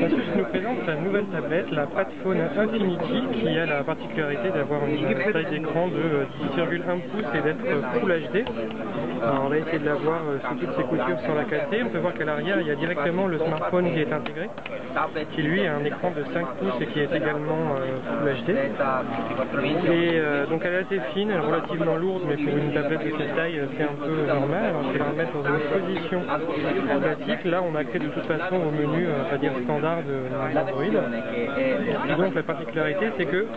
Asus nous présente sa nouvelle tablette, la PadPhone Infinity, qui a la particularité d'avoir une taille d'écran de 10,1 pouces et d'être Full HD. Alors on va essayer de la voir sous toutes ses coutures sans la casser. On peut voir qu'à l'arrière il y a directement le smartphone qui est intégré, qui lui a un écran de 5 pouces et qui est également Full HD. Et donc elle est assez fine, elle est relativement lourde, mais pour une tablette de cette taille c'est un peu normal. Alors je vais la remettre dans une position classique. Là on a accès de toute façon au menu, on va dire standard d'Android. Et donc la particularité c'est que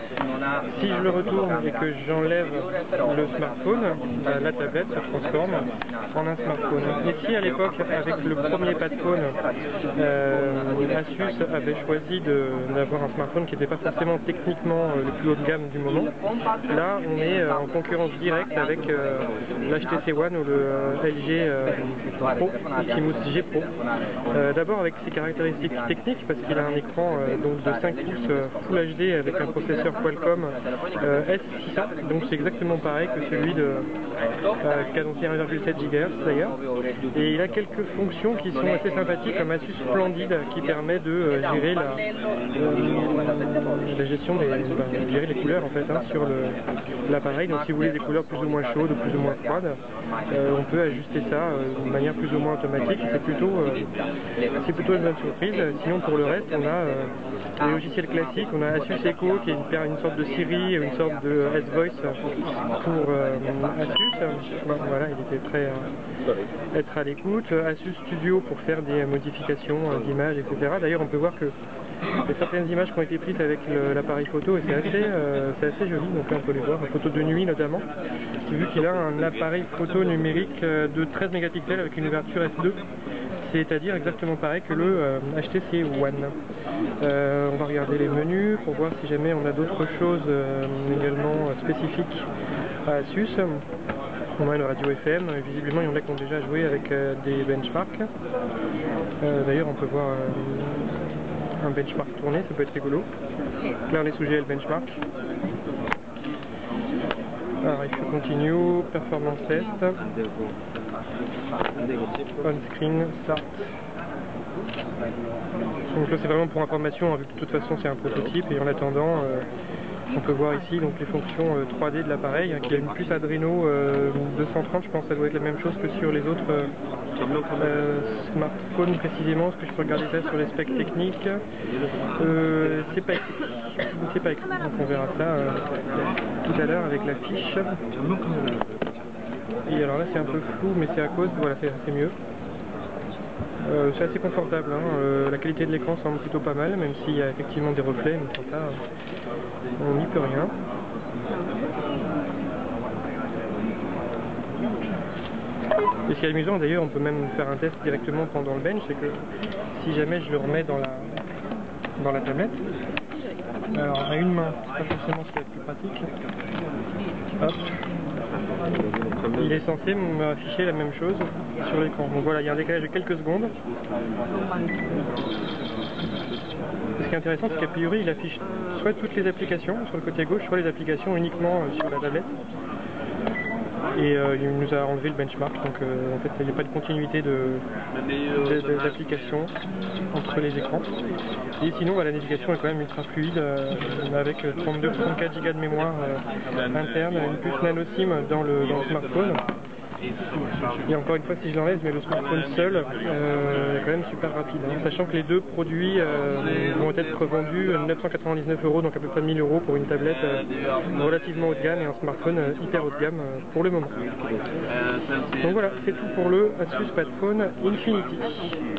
si je le retourne et que j'enlève le smartphone, la tablette se transforme en un smartphone. Et si à l'époque avec le premier PadPhone, Asus avait choisi d'avoir un smartphone qui n'était pas forcément techniquement le plus haut de gamme du moment, là on est en concurrence directe avec l'HTC One ou le LG Pro, Optimus G Pro. D'abord avec ses caractéristiques techniques, parce qu'il a un écran donc de 5 pouces Full HD avec un processeur Qualcomm S600, donc c'est exactement pareil que celui de cadencé 1,7 GHz d'ailleurs. Et il a quelques fonctions qui sont assez sympathiques, comme Asus Splendid qui permet de gérer la gestion gérer les couleurs en fait sur l'appareil. Donc si vous voulez des couleurs plus ou moins chaudes ou plus ou moins froides, on peut ajuster ça de manière plus ou moins automatique. C'est plutôt une bonne surprise. Sinon pour le reste on a les logiciels classiques, on a Asus Echo qui est une sorte de Siri, une sorte de S-Voice pour Asus. Voilà, il était prêt à être à l'écoute. Asus Studio pour faire des modifications d'images, etc. D'ailleurs on peut voir que il y a certaines images qui ont été prises avec l'appareil photo et c'est assez joli, donc là on peut les voir, photo de nuit notamment, vu qu'il a un appareil photo numérique de 13 mégapixels avec une ouverture f2, c'est-à-dire exactement pareil que le HTC One. On va regarder les menus pour voir si jamais on a d'autres choses également spécifiques à Asus. On a une radio FM, visiblement il y en a qui ont déjà joué avec des benchmarks. D'ailleurs on peut voir un benchmark tourné, ça peut être rigolo. Là on est sous GL benchmark. Alors il faut continue, performance test, on screen, start. Donc là c'est vraiment pour information, vu que de toute façon c'est un prototype, et en attendant on peut voir ici donc les fonctions 3D de l'appareil, qui a une puce Adreno 230, je pense que ça doit être la même chose que sur les autres smartphones précisément. Est-ce que je peux regarder ça sur les specs techniques? C'est pas écrit, donc on verra ça tout à l'heure avec la fiche. Et alors là c'est un peu flou, mais c'est à cause, voilà, c'est mieux. C'est assez confortable, la qualité de l'écran semble plutôt pas mal, même s'il y a effectivement des reflets, mais pour ça on n'y peut rien. Et ce qui est amusant d'ailleurs, on peut même faire un test directement pendant le bench, c'est que si jamais je le remets dans la tablette, alors à une main, c'est pas forcément ce qui est le plus pratique, hop, il est censé m'afficher la même chose sur l'écran. Donc voilà, il y a un décalage de quelques secondes. Ce qui est intéressant, c'est qu'a priori il affiche soit toutes les applications sur le côté gauche, soit les applications uniquement sur la tablette. Et il nous a enlevé le benchmark, donc en fait il n'y a pas de continuité d'application entre les écrans. Et sinon la navigation est quand même ultra fluide, avec 32-64 Go de mémoire interne, une puce nano SIM dans le smartphone. Et encore une fois, si je l'enlève, mais le smartphone seul est quand même super rapide, sachant que les deux produits vont être vendus 999 €, donc à peu près 1000 € pour une tablette relativement haut de gamme et un smartphone hyper haut de gamme pour le moment. Donc voilà, c'est tout pour le Asus PadPhone Infinity.